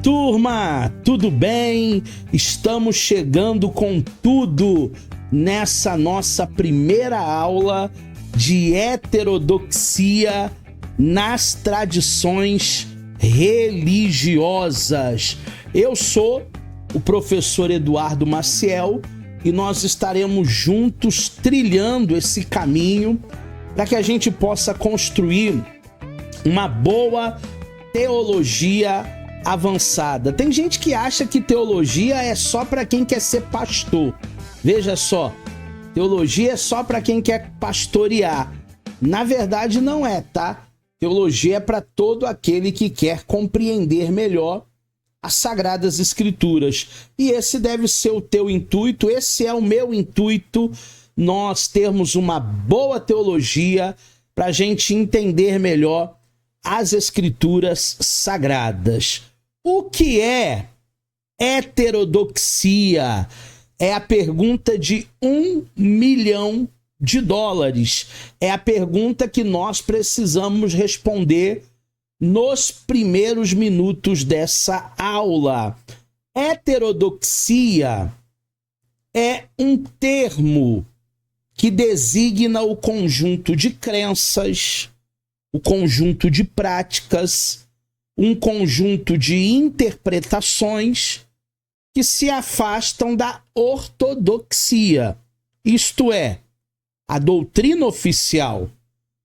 turma, tudo bem? Estamos chegando com tudo nessa nossa primeira aula de heterodoxia nas tradições religiosas. Eu sou o professor Eduardo Maciel e nós estaremos juntos trilhando esse caminho para que a gente possa construir uma boa teologia avançada. Tem gente que acha que teologia é só para quem quer ser pastor. Veja só, teologia é só para quem quer pastorear. Na verdade não é, tá? Teologia é para todo aquele que quer compreender melhor as Sagradas Escrituras. E esse deve ser o teu intuito, esse é o meu intuito, nós termos uma boa teologia para a gente entender melhor as Escrituras Sagradas. O que é heterodoxia? É a pergunta de $1 milhão. É a pergunta que nós precisamos responder nos primeiros minutos dessa aula. Heterodoxia é um termo que designa o conjunto de crenças, o conjunto de práticas, um conjunto de interpretações que se afastam da ortodoxia, isto é, a doutrina oficial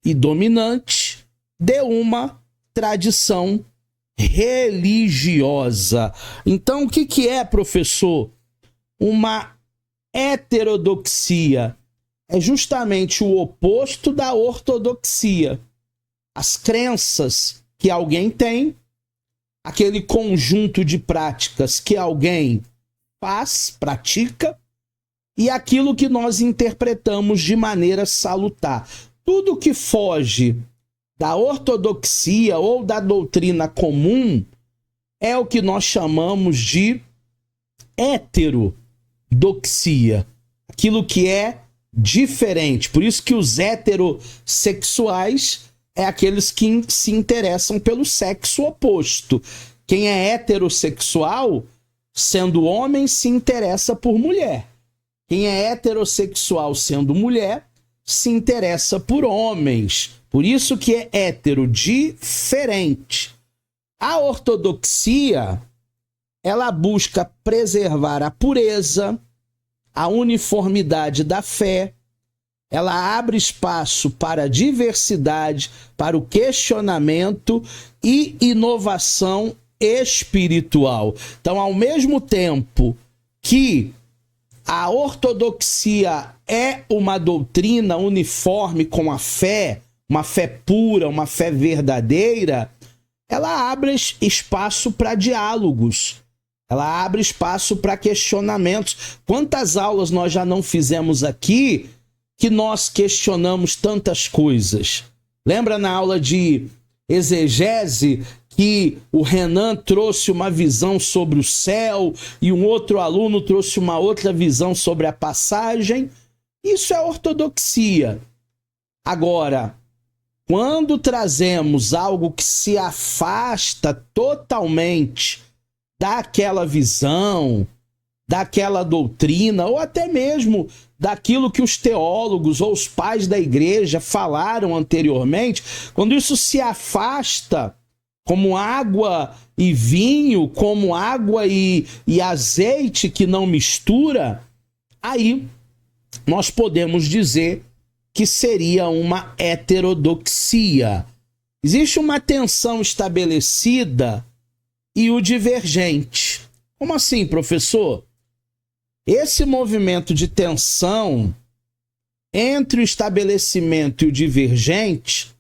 e dominante de uma tradição religiosa. Então, o que é, professor? Uma heterodoxia é justamente o oposto da ortodoxia. As crenças que alguém tem, aquele conjunto de práticas que alguém faz, pratica, e aquilo que nós interpretamos de maneira salutar. Tudo que foge da ortodoxia ou da doutrina comum é o que nós chamamos de heterodoxia. Aquilo que é diferente. Por isso que os heterossexuais é aqueles que se interessam pelo sexo oposto. Quem é heterossexual, sendo homem, se interessa por mulher. Quem é heterossexual, sendo mulher, se interessa por homens. Por isso que é hétero, diferente. A ortodoxia, ela busca preservar a pureza, a uniformidade da fé, ela abre espaço para a diversidade, para o questionamento e inovação espiritual. Então, ao mesmo tempo que a ortodoxia é uma doutrina uniforme com a fé, uma fé pura, uma fé verdadeira, ela abre espaço para diálogos, ela abre espaço para questionamentos. Quantas aulas nós já não fizemos aqui que nós questionamos tantas coisas? Lembra na aula de exegese que o Renan trouxe uma visão sobre o céu e um outro aluno trouxe uma outra visão sobre a passagem? Isso é ortodoxia. Agora, quando trazemos algo que se afasta totalmente daquela visão, daquela doutrina, ou até mesmo daquilo que os teólogos ou os pais da igreja falaram anteriormente, quando isso se afasta, como água e vinho, como água e azeite que não mistura, aí nós podemos dizer que seria uma heterodoxia. Existe uma tensão estabelecida e o divergente. Como assim, professor? Esse movimento de tensão entre o estabelecimento e o divergente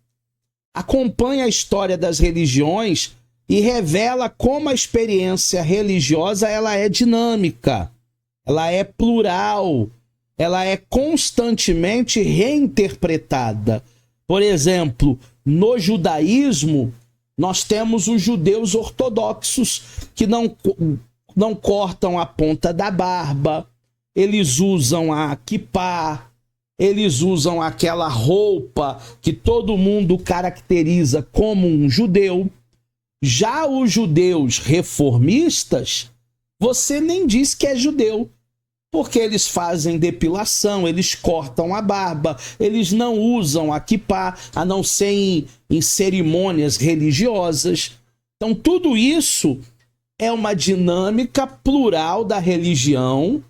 acompanha a história das religiões e revela como a experiência religiosa ela é dinâmica, ela é plural, ela é constantemente reinterpretada. Por exemplo, no judaísmo, nós temos os judeus ortodoxos que não cortam a ponta da barba, eles usam a quipá, eles usam aquela roupa que todo mundo caracteriza como um judeu. Já os judeus reformistas, você nem diz que é judeu, porque eles fazem depilação, eles cortam a barba, eles não usam a quipá, a não ser em cerimônias religiosas. Então, tudo isso é uma dinâmica plural da religião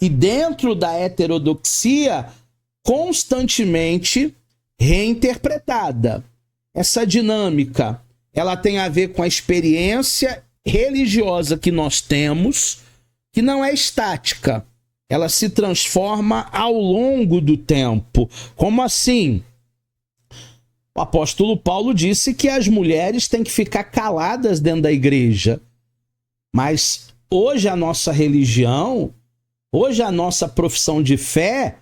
e, dentro da heterodoxia, constantemente reinterpretada. Essa dinâmica, ela tem a ver com a experiência religiosa que nós temos, que não é estática. Ela se transforma ao longo do tempo. Como assim? O apóstolo Paulo disse que as mulheres têm que ficar caladas dentro da igreja. Mas hoje a nossa religião, hoje a nossa profissão de fé,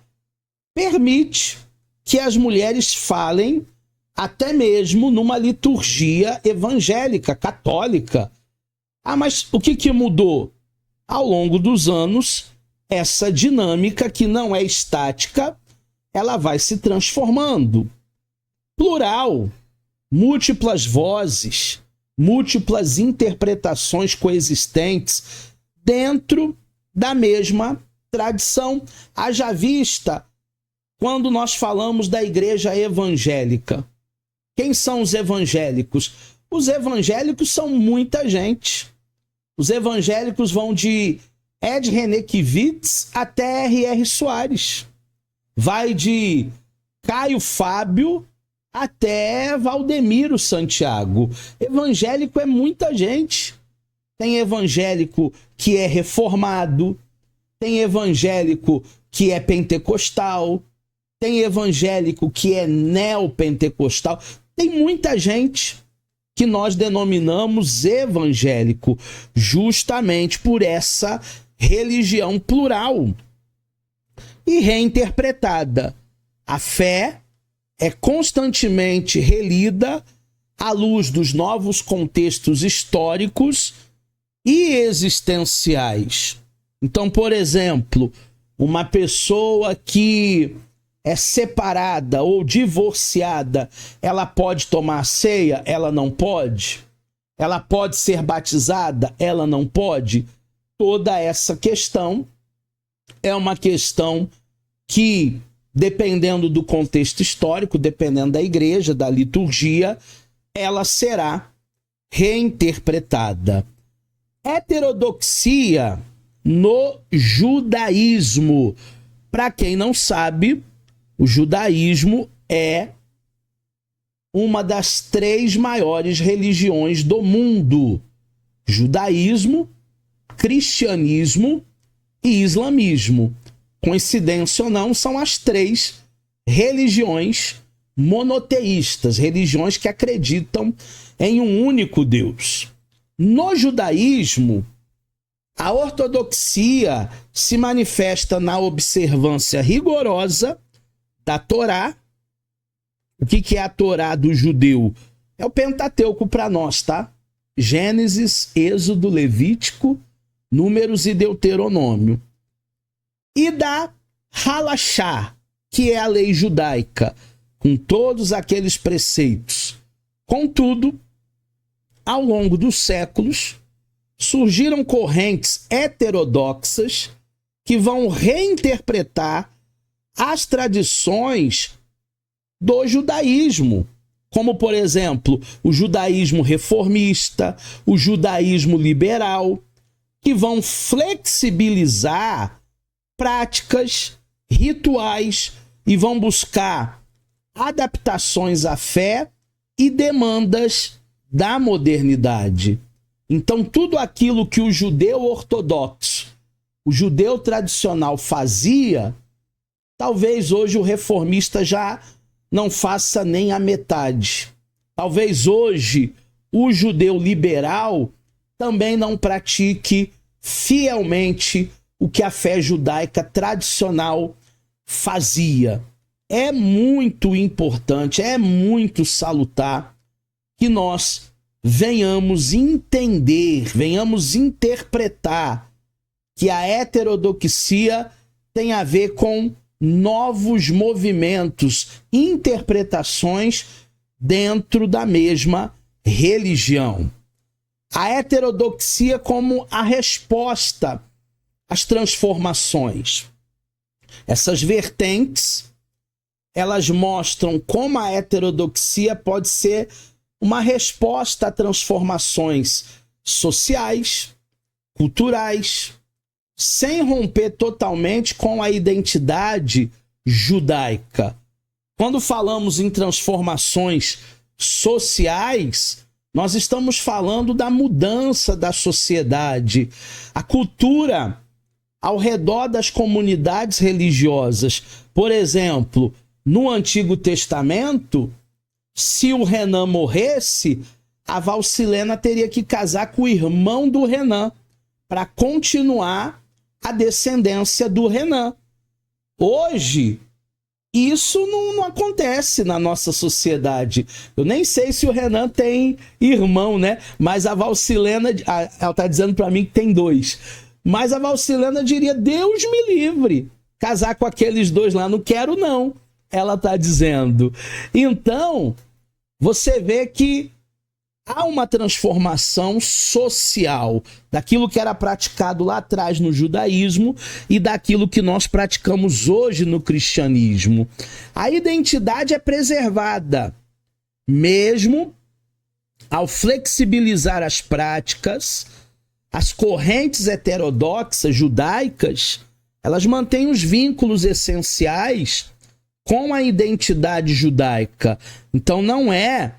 permite que as mulheres falem até mesmo numa liturgia evangélica, católica. Ah, mas o que mudou? Ao longo dos anos, essa dinâmica que não é estática, ela vai se transformando. Plural, múltiplas vozes, múltiplas interpretações coexistentes dentro da mesma tradição. Haja vista quando nós falamos da igreja evangélica. Quem são os evangélicos? Os evangélicos são muita gente. Os evangélicos vão de Ed René Kivitz até R.R. Soares. Vai de Caio Fábio até Valdemiro Santiago. Evangélico é muita gente. Tem evangélico que é reformado, tem evangélico que é pentecostal, tem evangélico que é neopentecostal. Tem muita gente que nós denominamos evangélico, justamente por essa religião plural e reinterpretada. A fé é constantemente relida à luz dos novos contextos históricos e existenciais. Então, por exemplo, uma pessoa que é separada ou divorciada, ela pode tomar ceia? Ela não pode. Ela pode ser batizada? Ela não pode. Toda essa questão é uma questão que, dependendo do contexto histórico, dependendo da igreja, da liturgia, ela será reinterpretada. Heterodoxia no judaísmo. Para quem não sabe, o judaísmo é uma das 3 maiores religiões do mundo: judaísmo, cristianismo e islamismo. Coincidência ou não, são as 3 religiões monoteístas, religiões que acreditam em um único Deus. No judaísmo, a ortodoxia se manifesta na observância rigorosa da Torá. O que é a Torá do judeu? É o Pentateuco para nós, tá? Gênesis, Êxodo, Levítico, Números e Deuteronômio. E da Halachá, que é a lei judaica, com todos aqueles preceitos. Contudo, ao longo dos séculos, surgiram correntes heterodoxas que vão reinterpretar as tradições do judaísmo, como, por exemplo, o judaísmo reformista, o judaísmo liberal, que vão flexibilizar práticas, rituais e vão buscar adaptações à fé e demandas da modernidade. Então, tudo aquilo que o judeu ortodoxo, o judeu tradicional fazia, talvez hoje o reformista já não faça nem a metade. Talvez hoje o judeu liberal também não pratique fielmente o que a fé judaica tradicional fazia. É muito importante, é muito salutar que nós venhamos entender, venhamos interpretar que a heterodoxia tem a ver com novos movimentos, interpretações dentro da mesma religião. a heterodoxia como a resposta às transformações. Essas vertentes, elas mostram como a heterodoxia pode ser uma resposta a transformações sociais, culturais, sem romper totalmente com a identidade judaica. Quando falamos em transformações sociais, nós estamos falando da mudança da sociedade. A cultura ao redor das comunidades religiosas. Por exemplo, no Antigo Testamento, se o Renan morresse, a Valsilena teria que casar com o irmão do Renan para continuar a descendência do Renan. Hoje, isso não acontece na nossa sociedade. Eu nem sei se o Renan tem irmão, né? Mas a Valsilena, ela tá dizendo para mim que tem 2. Mas a Valsilena diria, Deus me livre, casar com aqueles 2 lá, não quero não. Ela tá dizendo. Então, você vê que há uma transformação social daquilo que era praticado lá atrás no judaísmo e daquilo que nós praticamos hoje no cristianismo. A identidade é preservada, mesmo ao flexibilizar as práticas, as correntes heterodoxas judaicas, elas mantêm os vínculos essenciais com a identidade judaica. Então não é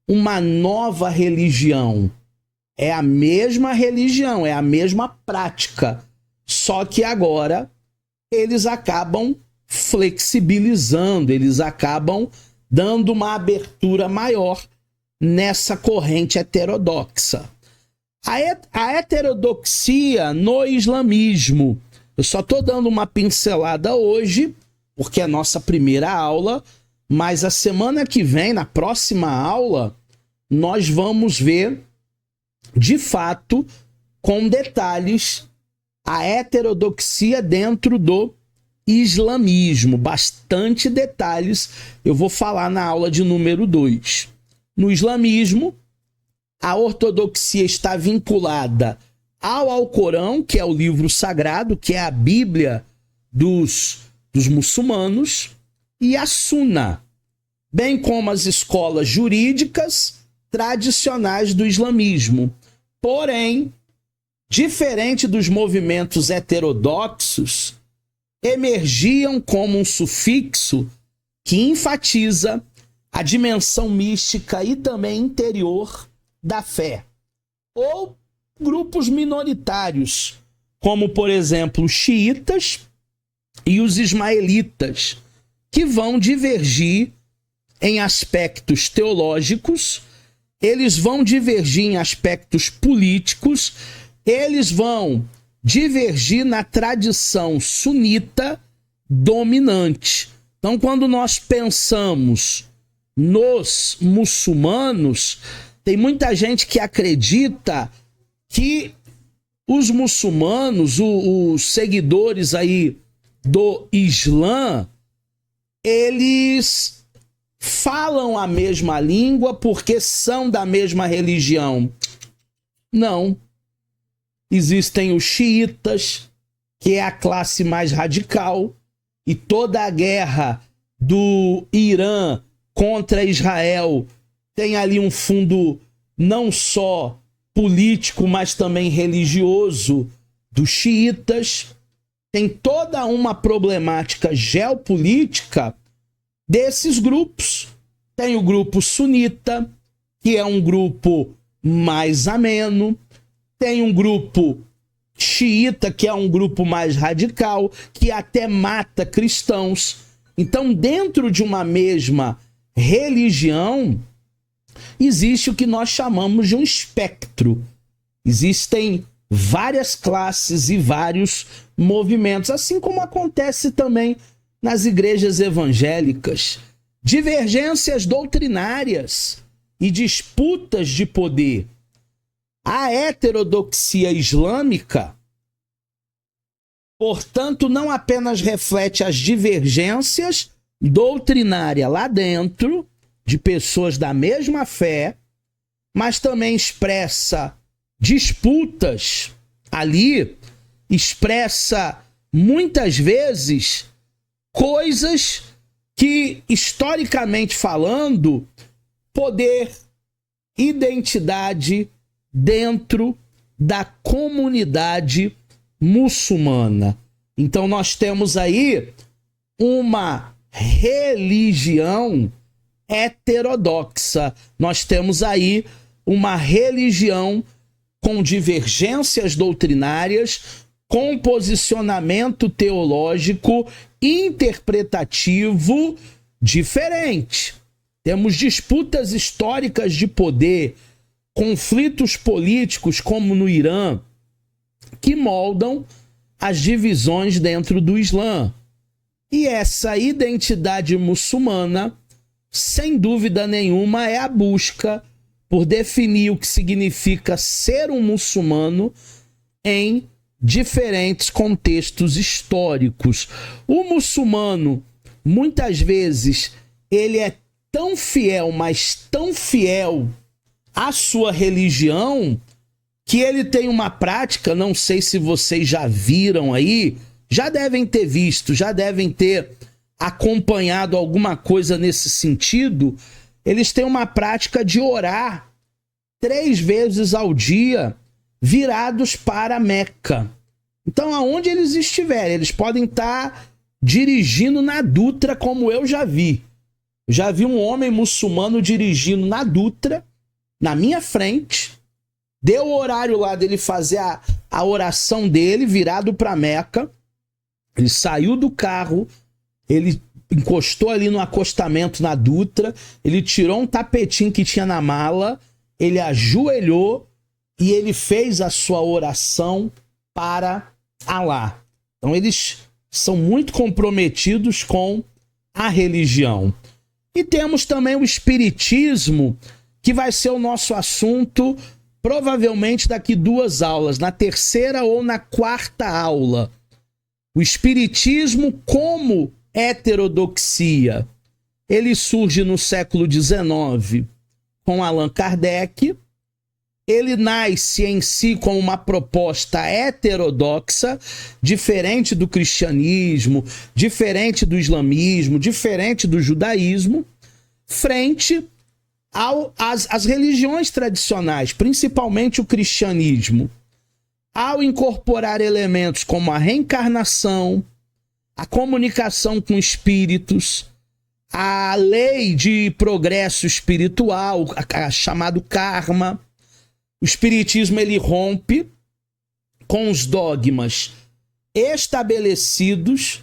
uma nova religião. É a mesma religião, é a mesma prática. Só que agora eles acabam flexibilizando, eles acabam dando uma abertura maior nessa corrente heterodoxa. A heterodoxia no islamismo. Eu só estou dando uma pincelada hoje, porque é a nossa primeira aula, mas a semana que vem, na próxima aula, nós vamos ver, de fato, com detalhes, a heterodoxia dentro do islamismo. Bastante detalhes eu vou falar na aula de número 2. No islamismo, a ortodoxia está vinculada ao Alcorão, que é o livro sagrado, que é a Bíblia dos muçulmanos, e a Sunna, bem como as escolas jurídicas tradicionais do islamismo. Porém, diferente dos movimentos heterodoxos, emergiam como um sufixo que enfatiza a dimensão mística e também interior da fé. Ou grupos minoritários, como, por exemplo, os xiitas e os ismaelitas, que vão divergir em aspectos teológicos, eles vão divergir em aspectos políticos, eles vão divergir na tradição sunita dominante. Então, quando nós pensamos nos muçulmanos, tem muita gente que acredita que os muçulmanos, os seguidores aí do Islã, eles falam a mesma língua porque são da mesma religião. Não. Existem os xiitas, que é a classe mais radical, e toda a guerra do Irã contra Israel tem ali um fundo não só político, mas também religioso dos xiitas. Tem toda uma problemática geopolítica desses grupos. Tem o grupo sunita, que é um grupo mais ameno. Tem um grupo xiita, que é um grupo mais radical, que até mata cristãos. Então, dentro de uma mesma religião, existe o que nós chamamos de um espectro. Existem várias classes e vários movimentos, assim como acontece também nas igrejas evangélicas. Divergências doutrinárias e disputas de poder. A heterodoxia islâmica, portanto, não apenas reflete as divergências doutrinárias lá dentro de pessoas da mesma fé, mas também expressa disputas ali expressa muitas vezes coisas que, historicamente falando, poder, identidade dentro da comunidade muçulmana. Então nós temos aí uma religião heterodoxa. Nós temos aí uma religião com divergências doutrinárias, com posicionamento teológico interpretativo diferente. Temos disputas históricas de poder, conflitos políticos, como no Irã, que moldam as divisões dentro do Islã. E essa identidade muçulmana, sem dúvida nenhuma, é a busca por definir o que significa ser um muçulmano em diferentes contextos históricos. O muçulmano, muitas vezes, ele é tão fiel, mas tão fiel à sua religião, que ele tem uma prática, não sei se vocês já viram aí, já devem ter visto, já devem ter acompanhado alguma coisa nesse sentido. Eles têm uma prática de orar 3 vezes ao dia, virados para Meca. Então, aonde eles estiverem, eles podem estar dirigindo na Dutra, como eu já vi. Eu já vi um homem muçulmano dirigindo na Dutra, na minha frente. Deu o horário lá dele fazer a oração dele, virado para Meca. Ele saiu do carro, ele encostou ali no acostamento na Dutra, ele tirou um tapetinho que tinha na mala, ele ajoelhou e ele fez a sua oração para Alá. Então eles são muito comprometidos com a religião. E temos também o espiritismo, que vai ser o nosso assunto provavelmente daqui 2 aulas, na 3ª ou na 4ª aula. O espiritismo como heterodoxia. Ele surge no século XIX com Allan Kardec. Ele nasce em si como uma proposta heterodoxa, diferente do cristianismo, diferente do islamismo, diferente do judaísmo, frente às religiões tradicionais, principalmente o cristianismo. Ao incorporar elementos como a reencarnação, a comunicação com espíritos, a lei de progresso espiritual, chamado karma, o espiritismo ele rompe com os dogmas estabelecidos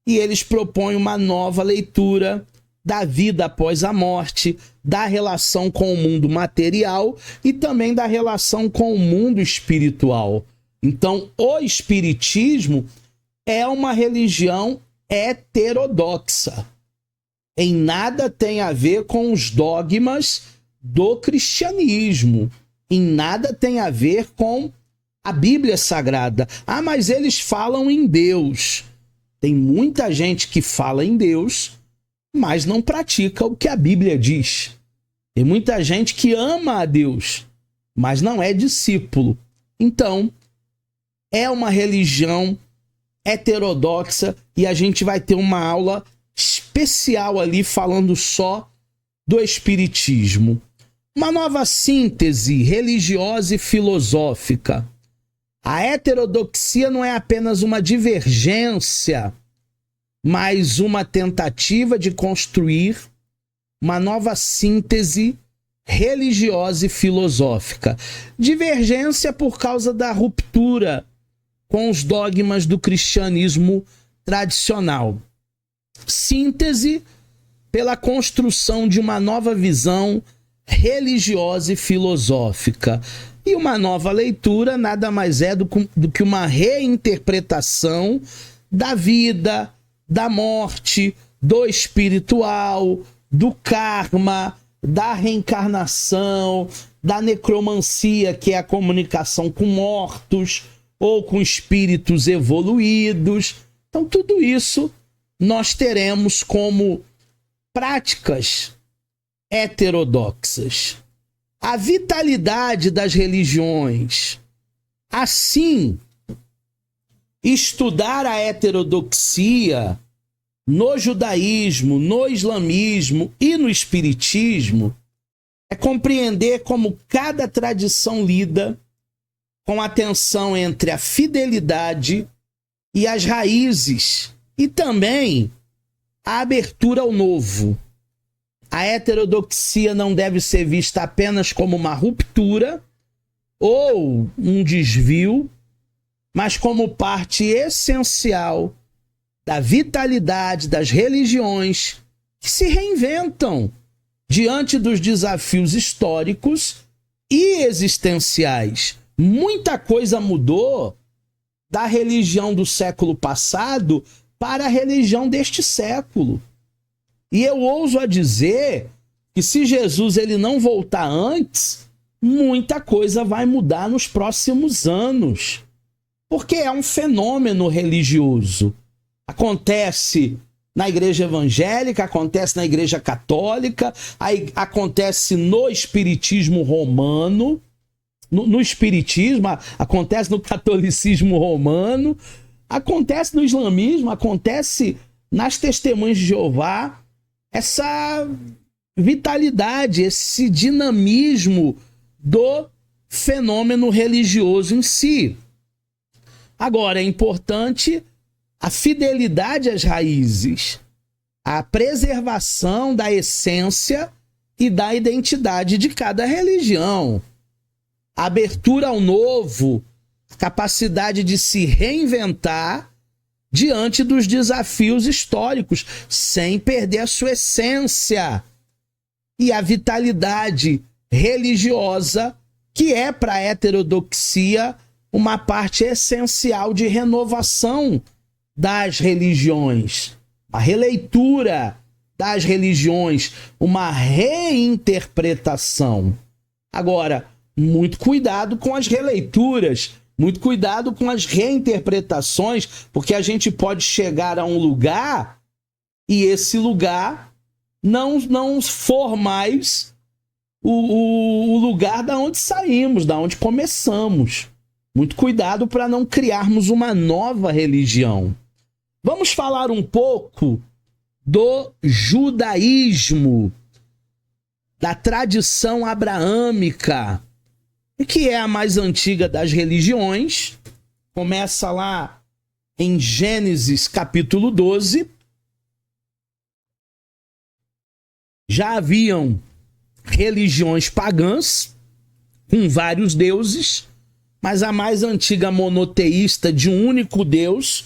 e eles propõem uma nova leitura da vida após a morte, da relação com o mundo material e também da relação com o mundo espiritual. Então, o espiritismo é uma religião heterodoxa. Em nada tem a ver com os dogmas do cristianismo. Em nada tem a ver com a Bíblia Sagrada. Ah, mas eles falam em Deus. Tem muita gente que fala em Deus, mas não pratica o que a Bíblia diz. Tem muita gente que ama a Deus, mas não é discípulo. Então, é uma religião heterodoxa e a gente vai ter uma aula especial ali falando só do espiritismo. Uma nova síntese religiosa e filosófica. A heterodoxia não é apenas uma divergência, mas uma tentativa de construir uma nova síntese religiosa e filosófica. Divergência por causa da ruptura com os dogmas do cristianismo tradicional. Síntese pela construção de uma nova visão religiosa e filosófica. E uma nova leitura nada mais é do que uma reinterpretação da vida, da morte, do espiritual, do karma, da reencarnação, da necromancia, que é a comunicação com mortos ou com espíritos evoluídos. Então, tudo isso nós teremos como práticas heterodoxas. a vitalidade das religiões. Assim, estudar a heterodoxia no judaísmo, no islamismo e no espiritismo é compreender como cada tradição lida com a tensão entre a fidelidade e as raízes, e também a abertura ao novo. A heterodoxia não deve ser vista apenas como uma ruptura ou um desvio, mas como parte essencial da vitalidade das religiões que se reinventam diante dos desafios históricos e existenciais. Muita coisa mudou da religião do século passado para a religião deste século. E eu ouso a dizer que se Jesus ele não voltar antes, muita coisa vai mudar nos próximos anos. Porque é um fenômeno religioso. Acontece na igreja evangélica, acontece na igreja católica, acontece no espiritismo romano, no espiritismo, acontece no catolicismo romano, acontece no islamismo, acontece nas testemunhas de Jeová. Essa vitalidade, esse dinamismo do fenômeno religioso em si. Agora, é importante a fidelidade às raízes, a preservação da essência e da identidade de cada religião, a abertura ao novo, a capacidade de se reinventar diante dos desafios históricos, sem perder a sua essência, e a vitalidade religiosa, que é para a heterodoxia uma parte essencial de renovação das religiões, a releitura das religiões, uma reinterpretação. Agora, muito cuidado com as releituras, muito cuidado com as reinterpretações, porque a gente pode chegar a um lugar e esse lugar não for mais o lugar da onde saímos, da onde começamos. Muito cuidado para não criarmos uma nova religião. Vamos falar um pouco do judaísmo, da tradição abraâmica, que é a mais antiga das religiões. Começa lá em Gênesis capítulo 12. Já haviam religiões pagãs com vários deuses, mas a mais antiga monoteísta de um único Deus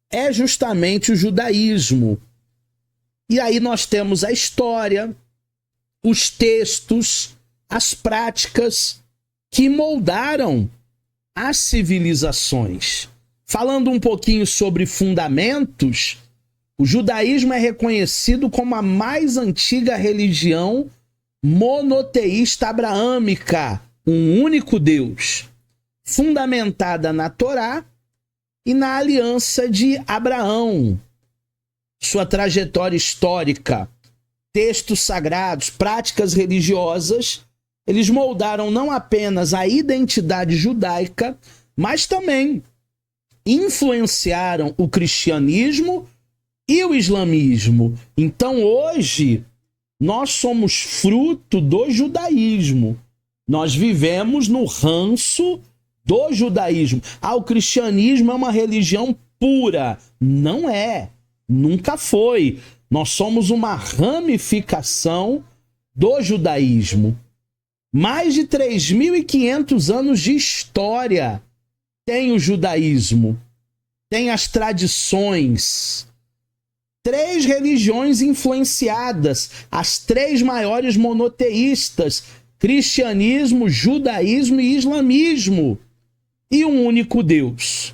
é justamente o judaísmo. E aí nós temos a história, os textos, as práticas que moldaram as civilizações. Falando um pouquinho sobre fundamentos, o judaísmo é reconhecido como a mais antiga religião monoteísta abraâmica, um único Deus, fundamentada na Torá e na aliança de Abraão. Sua trajetória histórica, textos sagrados, práticas religiosas, eles moldaram não apenas a identidade judaica, mas também influenciaram o cristianismo e o islamismo. Então hoje nós somos fruto do judaísmo. Nós vivemos no ranço do judaísmo. O cristianismo é uma religião pura. Não é. Nunca foi. Nós somos uma ramificação do judaísmo. Mais de 3.500 anos de história tem o judaísmo. Tem as tradições. 3 religiões influenciadas. As 3 maiores monoteístas: cristianismo, judaísmo e islamismo. E um único Deus.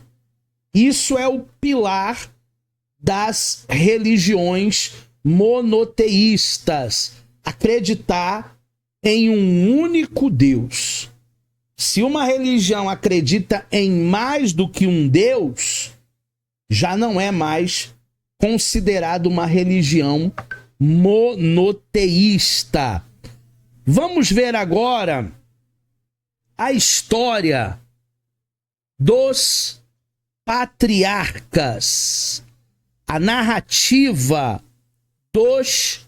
Isso é o pilar das religiões monoteístas. Acreditar em um único Deus. Se uma religião acredita em mais do que um Deus, já não é mais considerado uma religião monoteísta. Vamos ver agora a história dos patriarcas, a narrativa dos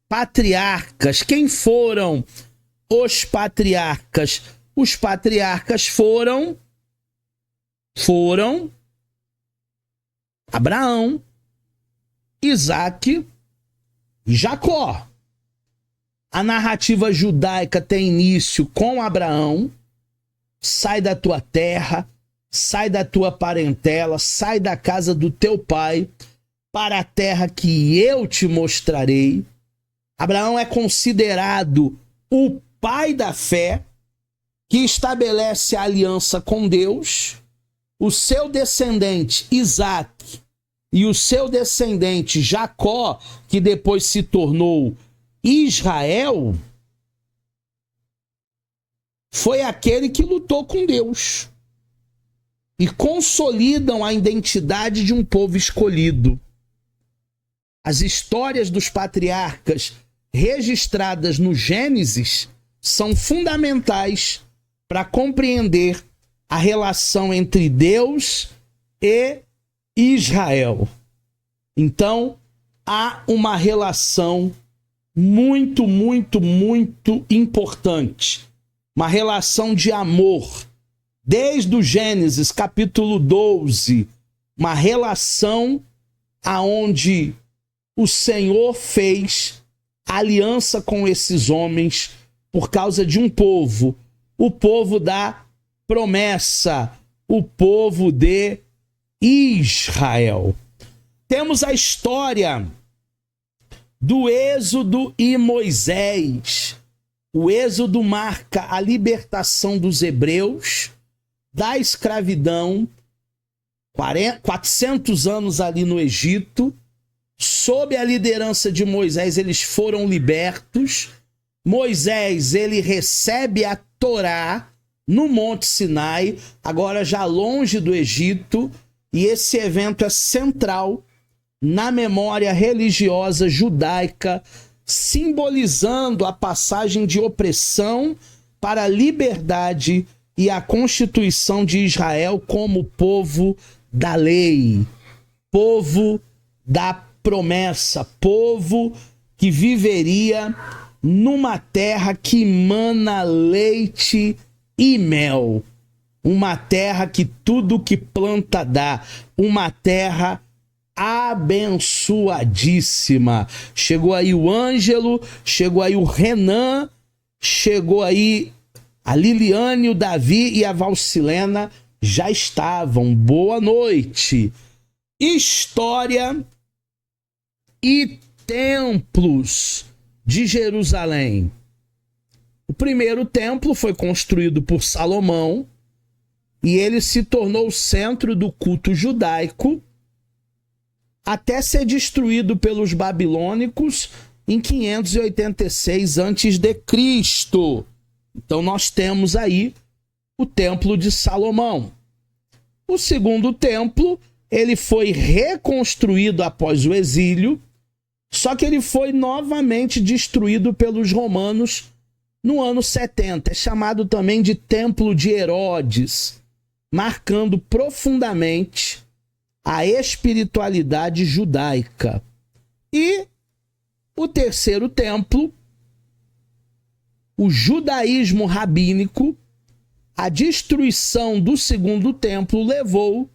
patriarcas. Quem foram os patriarcas? Os patriarcas foram Abraão, Isaque e Jacó. A narrativa judaica tem início com Abraão. Sai da tua terra, sai da tua parentela, sai da casa do teu pai, para a terra que eu te mostrarei. Abraão é considerado o pai da fé, que estabelece a aliança com Deus. O seu descendente Isaque e o seu descendente Jacó, que depois se tornou Israel, foi aquele que lutou com Deus e consolidam a identidade de um povo escolhido. As histórias dos patriarcas registradas no Gênesis são fundamentais para compreender a relação entre Deus e Israel. Então, há uma relação muito, muito, muito importante. Uma relação de amor. Desde o Gênesis, capítulo 12, uma relação aonde o Senhor fez aliança com esses homens por causa de um povo, o povo da promessa, o povo de Israel. Temos a história do Êxodo e Moisés. O Êxodo marca a libertação dos hebreus da escravidão, 400 anos ali no Egito. Sob a liderança de Moisés, eles foram libertos. Moisés, ele recebe a Torá no Monte Sinai, agora já longe do Egito, e esse evento é central na memória religiosa judaica, simbolizando a passagem de opressão para a liberdade e a constituição de Israel como povo da lei, povo da promessa, povo que viveria numa terra que mana leite e mel, uma terra que tudo que planta dá, uma terra abençoadíssima. Chegou aí o Ângelo, chegou aí o Renan, chegou aí a Liliane, o Davi e a Valcilena já estavam. Boa noite. História e templos de Jerusalém. O primeiro templo foi construído por Salomão e ele se tornou o centro do culto judaico até ser destruído pelos babilônicos em 586 a.C. Então nós temos aí o Templo de Salomão. O segundo templo, ele foi reconstruído após o exílio, só que ele foi novamente destruído pelos romanos no ano 70. É chamado também de Templo de Herodes, marcando profundamente a espiritualidade judaica. E o terceiro templo, o judaísmo rabínico, a destruição do segundo templo levou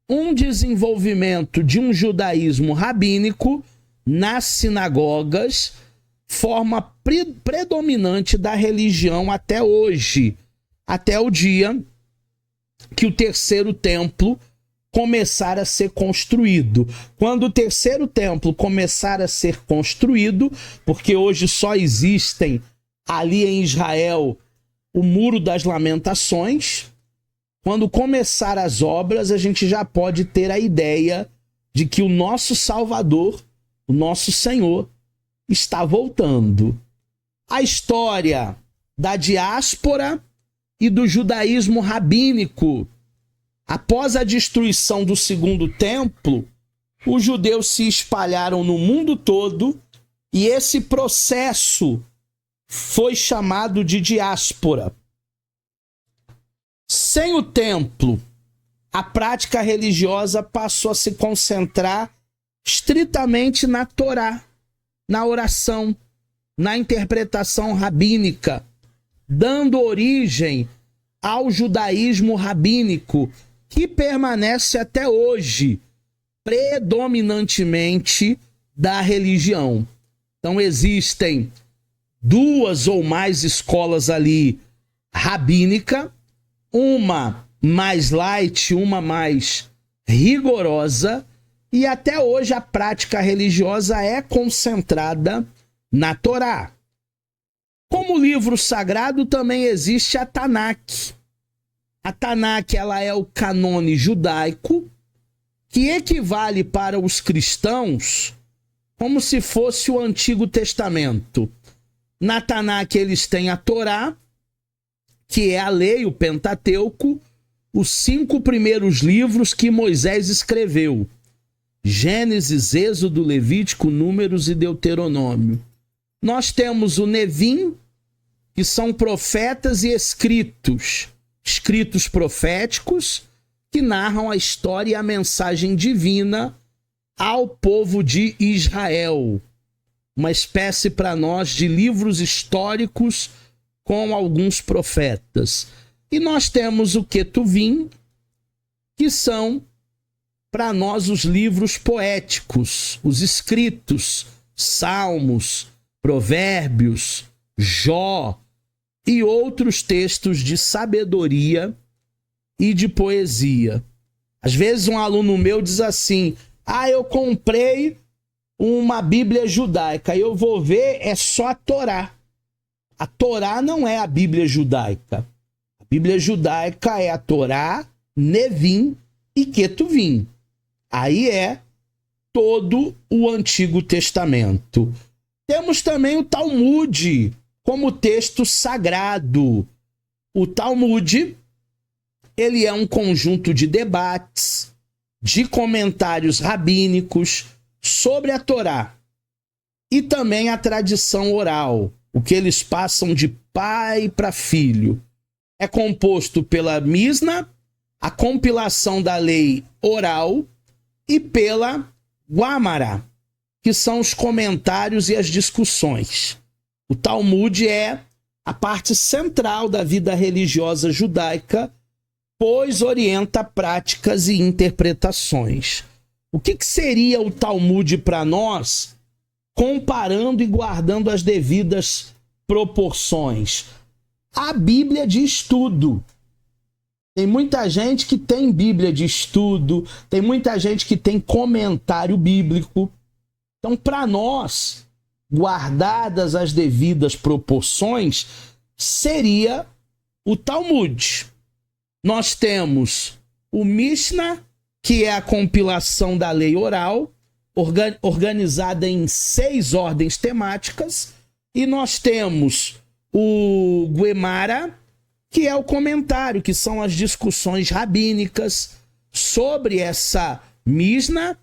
um desenvolvimento de um judaísmo rabínico nas sinagogas, forma predominante da religião até hoje, até o dia que o terceiro templo começar a ser construído. Quando o terceiro templo começar a ser construído, porque hoje só existem ali em Israel o Muro das Lamentações, quando começar as obras, a gente já pode ter a ideia de que o nosso Salvador, o nosso Senhor, está voltando. A história da diáspora e do judaísmo rabínico. Após a destruição do segundo templo, os judeus se espalharam no mundo todo e esse processo foi chamado de diáspora. Sem o templo, a prática religiosa passou a se concentrar estritamente na Torá, na oração, na interpretação rabínica, dando origem ao judaísmo rabínico, que permanece até hoje predominantemente da religião. Então existem duas ou mais escolas ali rabínica, uma mais light, uma mais rigorosa, e até hoje a prática religiosa é concentrada na Torá. Como livro sagrado também existe a Tanakh. A Tanakh, ela é o canone judaico, que equivale para os cristãos como se fosse o Antigo Testamento. Na Tanakh eles têm a Torá, que é a lei, o Pentateuco, os 5 primeiros livros que Moisés escreveu: Gênesis, Êxodo, Levítico, Números e Deuteronômio. Nós temos o Nevim, que são profetas e escritos proféticos, que narram a história e a mensagem divina ao povo de Israel. Uma espécie para nós de livros históricos com alguns profetas. E nós temos o Ketuvim, que são para nós os livros poéticos, os escritos, Salmos, Provérbios, Jó e outros textos de sabedoria e de poesia. Às vezes um aluno meu diz assim: eu comprei uma Bíblia judaica, e eu vou ver, é só a Torá. A Torá não é a Bíblia judaica. A Bíblia judaica é a Torá, Nevim e Ketuvim. Aí é todo o Antigo Testamento. Temos também o Talmud como texto sagrado. O Talmud, ele é um conjunto de debates, de comentários rabínicos sobre a Torá e também a tradição oral, o que eles passam de pai para filho. É composto pela Misna, a compilação da lei oral, e pela Guamara, que são os comentários e as discussões. O Talmud é a parte central da vida religiosa judaica, pois orienta práticas e interpretações. O que seria o Talmud para nós, comparando e guardando as devidas proporções? A Bíblia de estudo. Tem muita gente que tem Bíblia de estudo, tem muita gente que tem comentário bíblico. Então, para nós, guardadas as devidas proporções, seria o Talmud. Nós temos o Mishnah, que é a compilação da lei oral, organizada em 6 ordens temáticas, e nós temos o Guemara, que é o comentário, que são as discussões rabínicas sobre essa Mishnah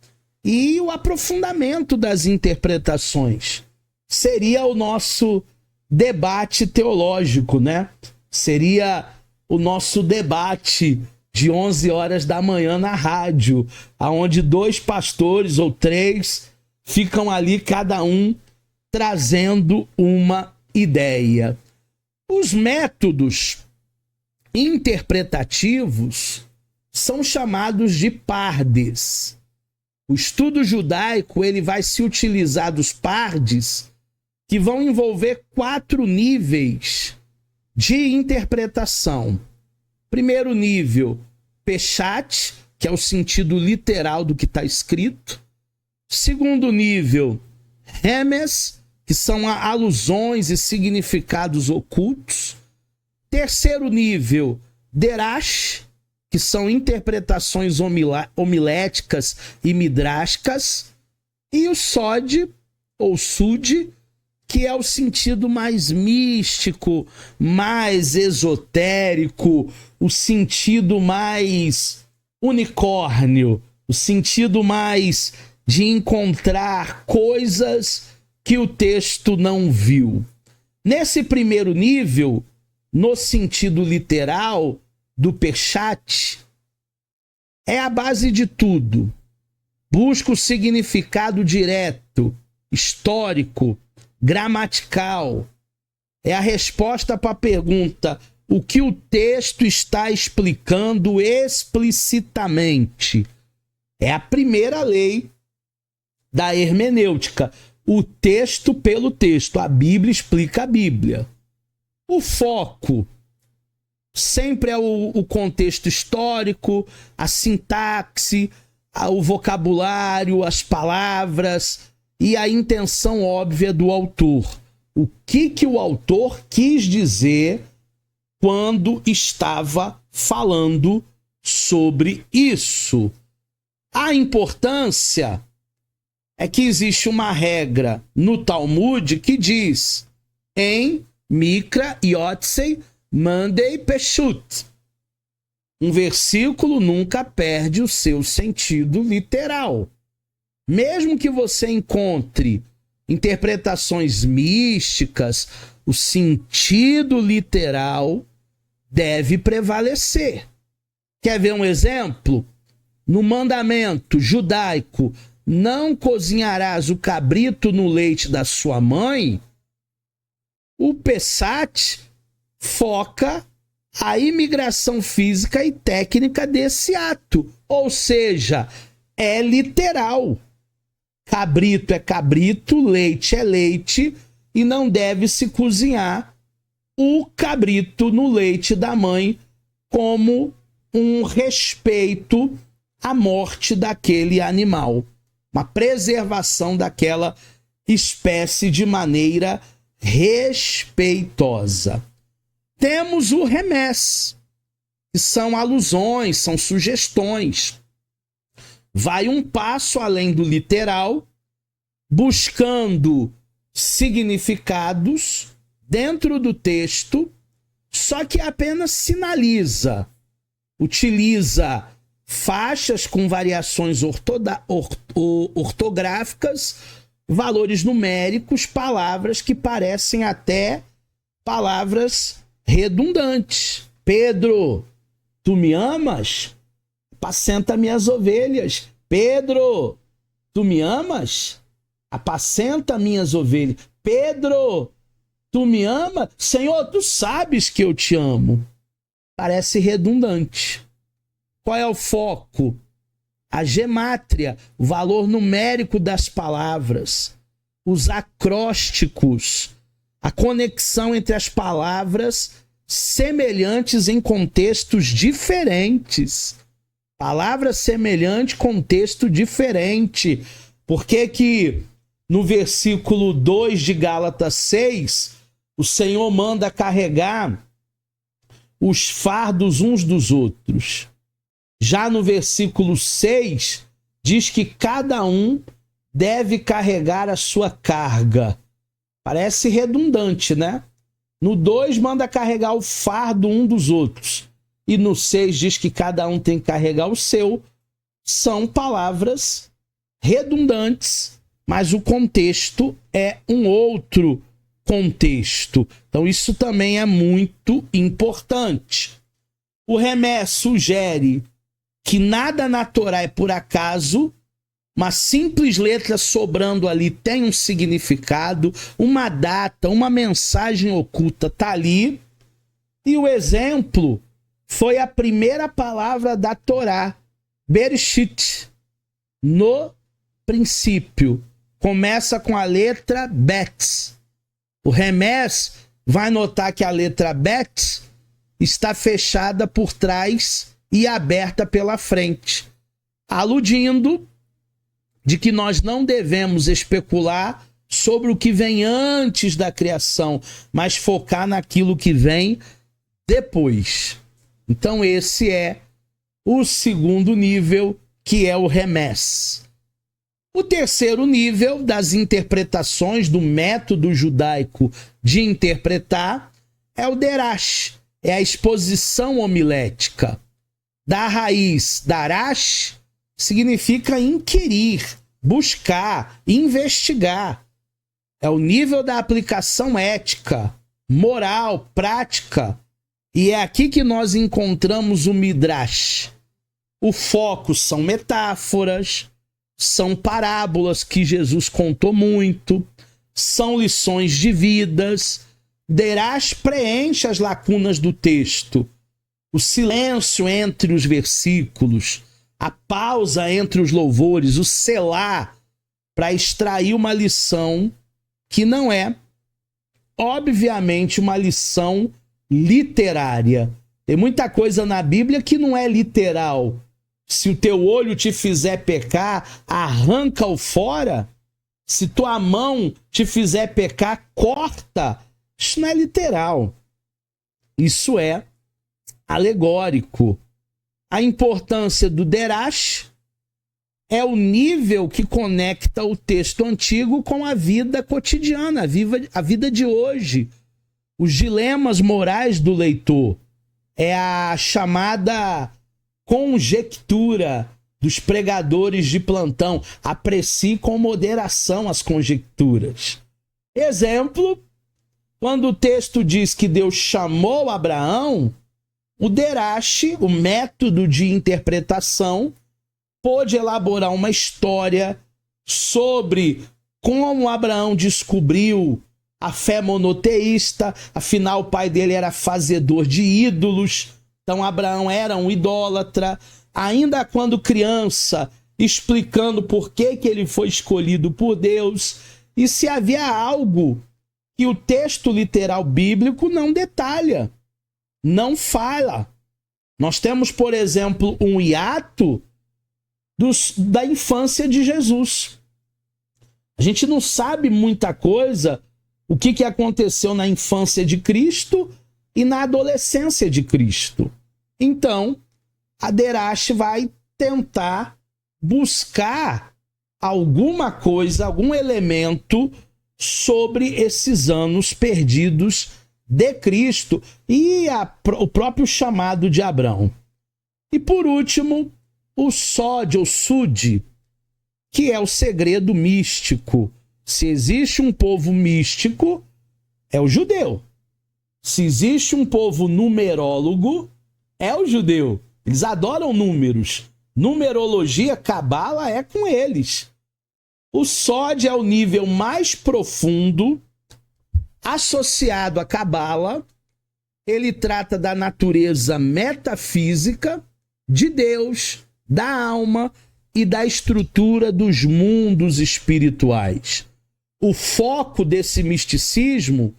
e o aprofundamento das interpretações. Seria o nosso debate teológico, né? Seria o nosso debate de 11 horas da manhã na rádio, onde 2 pastores ou 3 ficam ali, cada um trazendo uma ideia. Os métodos interpretativos são chamados de pardes. O estudo judaico, ele vai se utilizar dos pardes, que vão envolver 4 níveis de interpretação. Primeiro nível, Peshat, que é o sentido literal do que está escrito. Segundo nível, Remes, que são alusões e significados ocultos. Terceiro nível, Derash, que são interpretações homiléticas e midráshicas. E o Sod, ou Sud, que é o sentido mais místico, mais esotérico, o sentido mais unicórnio, o sentido mais de encontrar coisas que o texto não viu. Nesse primeiro nível, no sentido literal do Peshat, é a base de tudo. Busca o significado direto, histórico, gramatical. É a resposta para a pergunta: o que o texto está explicando explicitamente? É a primeira lei da hermenêutica. O texto pelo texto. A Bíblia explica a Bíblia. O foco sempre é o contexto histórico, a sintaxe, o vocabulário, as palavras e a intenção óbvia do autor. O que o autor quis dizer quando estava falando sobre isso. A importância é que existe uma regra no Talmud que diz em Mikra Yotzei Mandei Peshut. Um versículo nunca perde o seu sentido literal. Mesmo que você encontre interpretações místicas, o sentido literal deve prevalecer. Quer ver um exemplo? No mandamento judaico, não cozinharás o cabrito no leite da sua mãe, o Peshat foca a imigração física e técnica desse ato. Ou seja, é literal. Cabrito é cabrito, leite é leite, e não deve se cozinhar o cabrito no leite da mãe como um respeito à morte daquele animal. Uma preservação daquela espécie de maneira respeitosa. Temos o remés, que são alusões, são sugestões. Vai um passo além do literal, buscando significados dentro do texto, só que apenas sinaliza, utiliza faixas com variações ortográficas, valores numéricos, palavras que parecem até palavras redundantes. Pedro, tu me amas? Apacenta minhas ovelhas. Pedro, tu me amas? Apacenta minhas ovelhas. Pedro, tu me amas? Senhor, tu sabes que eu te amo. Parece redundante. Qual é o foco? A gemátria, o valor numérico das palavras, os acrósticos, a conexão entre as palavras semelhantes em contextos diferentes. Palavra semelhante, contexto diferente. Por que que no versículo 2 de Gálatas 6, o Senhor manda carregar os fardos uns dos outros? Já no versículo 6, diz que cada um deve carregar a sua carga. Parece redundante, né? No 2, manda carregar o fardo um dos outros. E no 6, diz que cada um tem que carregar o seu. São palavras redundantes, mas o contexto é um outro contexto. Então isso também é muito importante. O remés sugere que nada na Torá é por acaso, uma simples letra sobrando ali tem um significado, uma data, uma mensagem oculta está ali. E o exemplo foi a primeira palavra da Torá, Bereshit, no princípio. Começa com a letra Bet. O remés vai notar que a letra Bet está fechada por trás e aberta pela frente, aludindo de que nós não devemos especular sobre o que vem antes da criação, mas focar naquilo que vem depois. Então esse é o segundo nível, que é o remés. O terceiro nível das interpretações do método judaico de interpretar é o derash, é a exposição homilética. Da raiz darash significa inquirir, buscar, investigar. É o nível da aplicação ética, moral, prática. E é aqui que nós encontramos o Midrash. O foco são metáforas, são parábolas que Jesus contou muito, são lições de vidas. Derash preenche as lacunas do texto. O silêncio entre os versículos, a pausa entre os louvores, o selar, para extrair uma lição que não é, obviamente, uma lição literária. Tem muita coisa na Bíblia que não é literal. Se o teu olho te fizer pecar, arranca-o fora. Se tua mão te fizer pecar, corta. Isso não é literal. Isso é alegórico. A importância do Derash é o nível que conecta o texto antigo com a vida cotidiana, a vida de hoje. Os dilemas morais do leitor. É a chamada conjectura dos pregadores de plantão. Aprecie com moderação as conjecturas. Exemplo, quando o texto diz que Deus chamou Abraão, o Derash, o método de interpretação, pôde elaborar uma história sobre como Abraão descobriu a fé monoteísta. Afinal, o pai dele era fazedor de ídolos, então Abraão era um idólatra. Ainda quando criança, explicando por que ele foi escolhido por Deus, e se havia algo que o texto literal bíblico não detalha, não fala. Nós temos, por exemplo, um hiato da infância de Jesus. A gente não sabe muita coisa, o que aconteceu na infância de Cristo e na adolescência de Cristo. Então, a Derash vai tentar buscar alguma coisa, algum elemento sobre esses anos perdidos de Cristo e o próprio chamado de Abraão. E por último, o Sod ou Sud, que é o segredo místico. Se existe um povo místico, é o judeu. Se existe um povo numerólogo, é o judeu. Eles adoram números. Numerologia, cabala é com eles. O Sod é o nível mais profundo associado à cabala. Ele trata da natureza metafísica de Deus, da alma e da estrutura dos mundos espirituais. O foco desse misticismo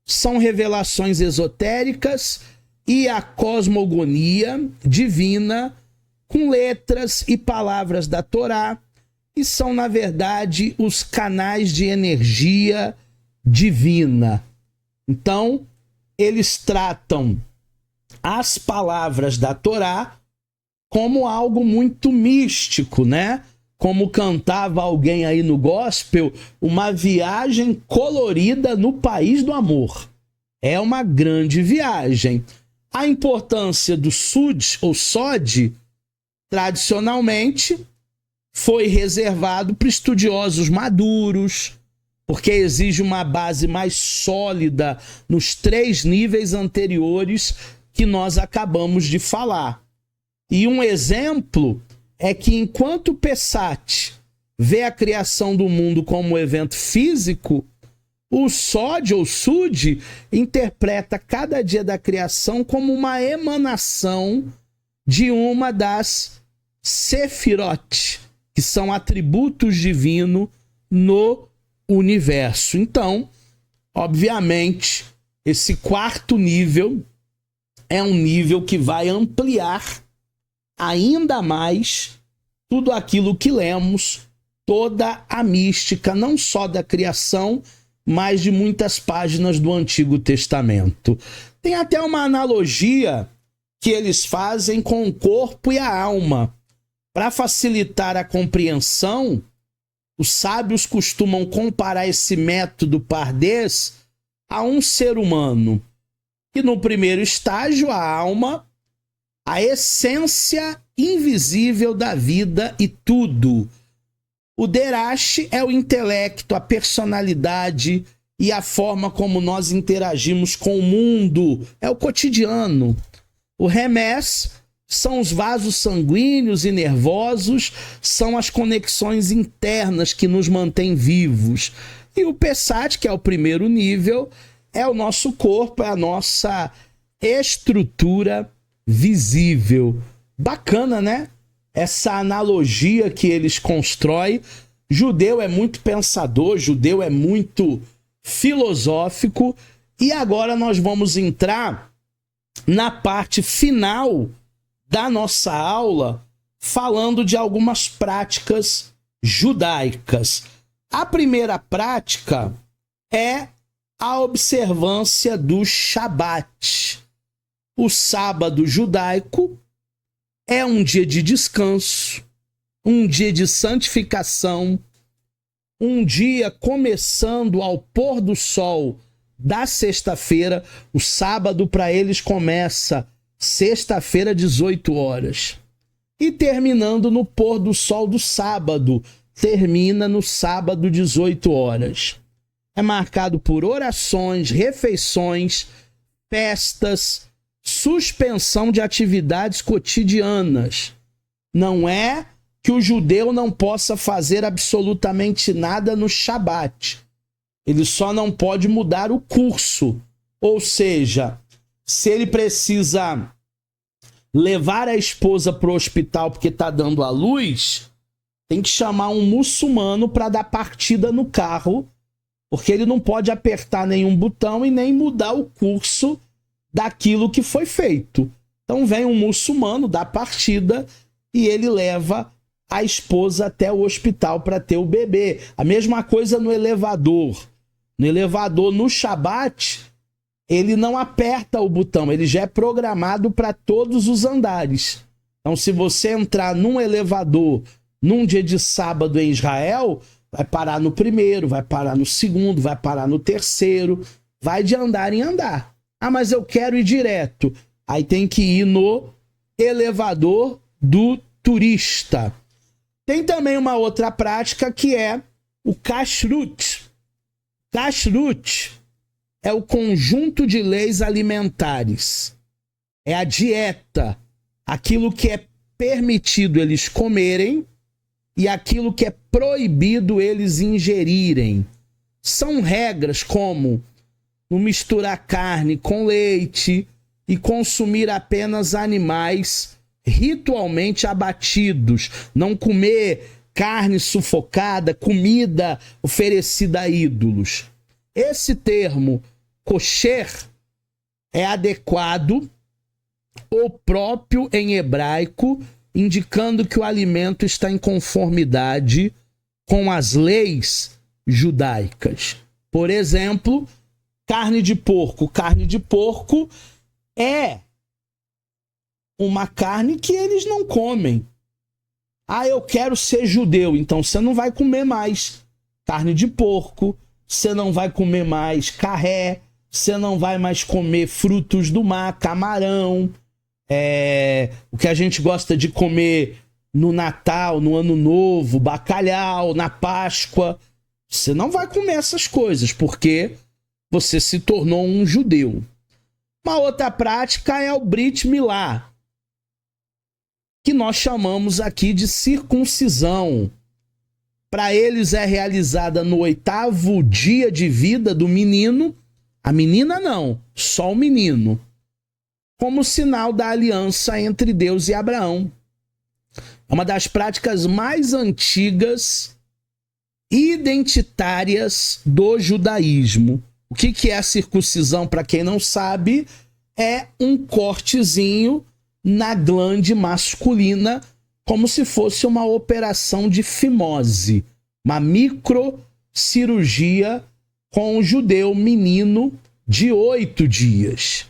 são revelações esotéricas e a cosmogonia divina com letras e palavras da Torá, e são, na verdade, os canais de energia divina. Então, eles tratam as palavras da Torá como algo muito místico, né? Como cantava alguém aí no gospel, uma viagem colorida no país do amor. É uma grande viagem. A importância do Sud ou Sod, tradicionalmente, foi reservado para estudiosos maduros, porque exige uma base mais sólida nos 3 níveis anteriores que nós acabamos de falar. E um exemplo é que enquanto Pesach vê a criação do mundo como um evento físico, o Sod ou Sud interpreta cada dia da criação como uma emanação de uma das Sefirot, que são atributos divinos no universo. Então, obviamente, esse 4º nível é um nível que vai ampliar ainda mais tudo aquilo que lemos, toda a mística, não só da criação, mas de muitas páginas do Antigo Testamento. Tem até uma analogia que eles fazem com o corpo e a alma. Para facilitar a compreensão, os sábios costumam comparar esse método Pardes a um ser humano. E no primeiro estágio, a alma, a essência invisível da vida e tudo. O Derash é o intelecto, a personalidade e a forma como nós interagimos com o mundo. É o cotidiano. O Remés são os vasos sanguíneos e nervosos, são as conexões internas que nos mantêm vivos. E o Pesat, que é o primeiro nível, é o nosso corpo, é a nossa estrutura visível. Bacana, né? Essa analogia que eles constroem. Judeu é muito pensador, judeu é muito filosófico. E agora nós vamos entrar na parte final da nossa aula, falando de algumas práticas judaicas. A primeira prática é a observância do Shabat. O sábado judaico é um dia de descanso, um dia de santificação, um dia começando ao pôr do sol da sexta-feira. O sábado para eles começa sexta-feira, 18 horas. E terminando no pôr do sol do sábado, termina no sábado, 18 horas. É marcado por orações, refeições, festas, suspensão de atividades cotidianas. Não é que o judeu não possa fazer absolutamente nada no Shabat. Ele só não pode mudar o curso. Ou seja, se ele precisa levar a esposa para o hospital porque está dando à luz, tem que chamar um muçulmano para dar partida no carro, porque ele não pode apertar nenhum botão e nem mudar o curso daquilo que foi feito. Então vem um muçulmano, dá partida e ele leva a esposa até o hospital para ter o bebê. A mesma coisa no elevador. No elevador, no Shabat, ele não aperta o botão, ele já é programado para todos os andares. Então, se você entrar num elevador num dia de sábado em Israel, vai parar no primeiro, vai parar no segundo, vai parar no terceiro, vai de andar em andar. Ah, mas eu quero ir direto. Aí tem que ir no elevador do turista. Tem também uma outra prática que é o kashrut. Kashrut é o conjunto de leis alimentares. É a dieta, aquilo que é permitido eles comerem e aquilo que é proibido eles ingerirem. São regras como não misturar carne com leite e consumir apenas animais ritualmente abatidos, não comer carne sufocada, comida oferecida a ídolos. Esse termo kosher é adequado ou próprio em hebraico, indicando que o alimento está em conformidade com as leis judaicas. Por exemplo, carne de porco. Carne de porco é uma carne que eles não comem. Ah, eu quero ser judeu, então você não vai comer mais carne de porco, você não vai comer mais carré, você não vai mais comer frutos do mar, camarão, o que a gente gosta de comer no Natal, no Ano Novo, bacalhau, na Páscoa. Você não vai comer essas coisas, porque você se tornou um judeu. Uma outra prática é o Brit Milá, que nós chamamos aqui de circuncisão. Para eles é realizada no 8º dia de vida do menino. A menina não, só o menino. Como sinal da aliança entre Deus e Abraão. É uma das práticas mais antigas e identitárias do judaísmo. O que é a circuncisão, para quem não sabe? É um cortezinho na glande masculina, como se fosse uma operação de fimose, uma microcirurgia com um judeu menino de 8 dias.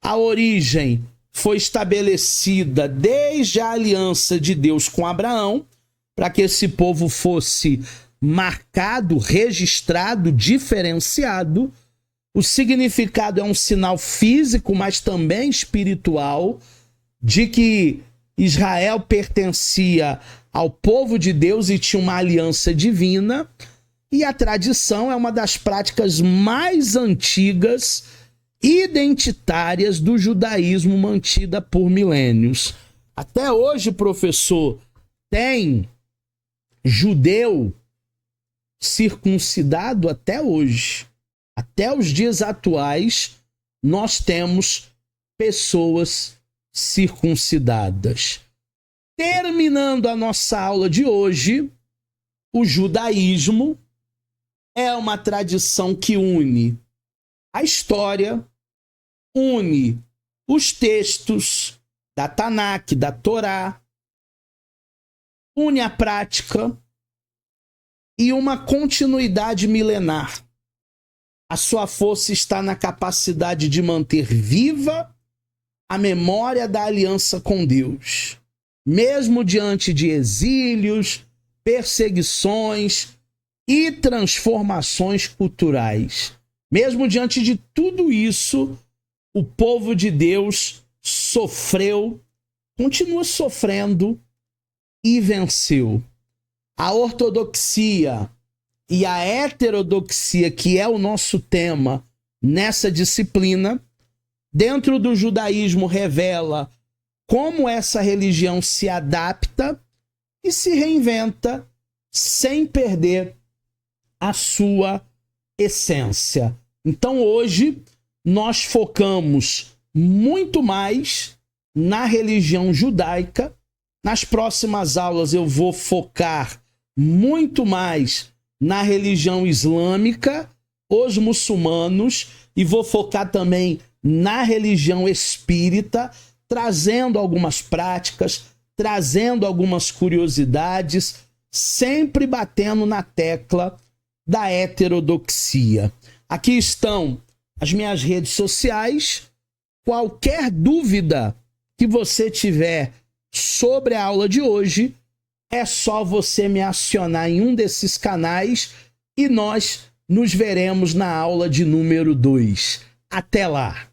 A origem foi estabelecida desde a aliança de Deus com Abraão, para que esse povo fosse marcado, registrado, diferenciado. O significado é um sinal físico, mas também espiritual, de que Israel pertencia ao povo de Deus e tinha uma aliança divina, e a tradição é uma das práticas mais antigas, identitárias do judaísmo, mantida por milênios. Até hoje, professor, tem judeu circuncidado até hoje. Até os dias atuais, nós temos pessoas circuncidadas. Terminando a nossa aula de hoje, o judaísmo é uma tradição que une a história, une os textos da Tanakh, da Torá, une a prática e uma continuidade milenar. A sua força está na capacidade de manter viva a memória da aliança com Deus. Mesmo diante de exílios, perseguições e transformações culturais. Mesmo diante de tudo isso, o povo de Deus sofreu, continua sofrendo e venceu. A ortodoxia e a heterodoxia, que é o nosso tema nessa disciplina, dentro do judaísmo revela como essa religião se adapta e se reinventa sem perder a sua essência. Então hoje nós focamos muito mais na religião judaica. Nas próximas aulas eu vou focar muito mais na religião islâmica, os muçulmanos, e vou focar também na religião espírita, trazendo algumas práticas, trazendo algumas curiosidades, sempre batendo na tecla da heterodoxia. Aqui estão as minhas redes sociais. Qualquer dúvida que você tiver sobre a aula de hoje, é só você me acionar em um desses canais e nós nos veremos na aula de número 2. Até lá!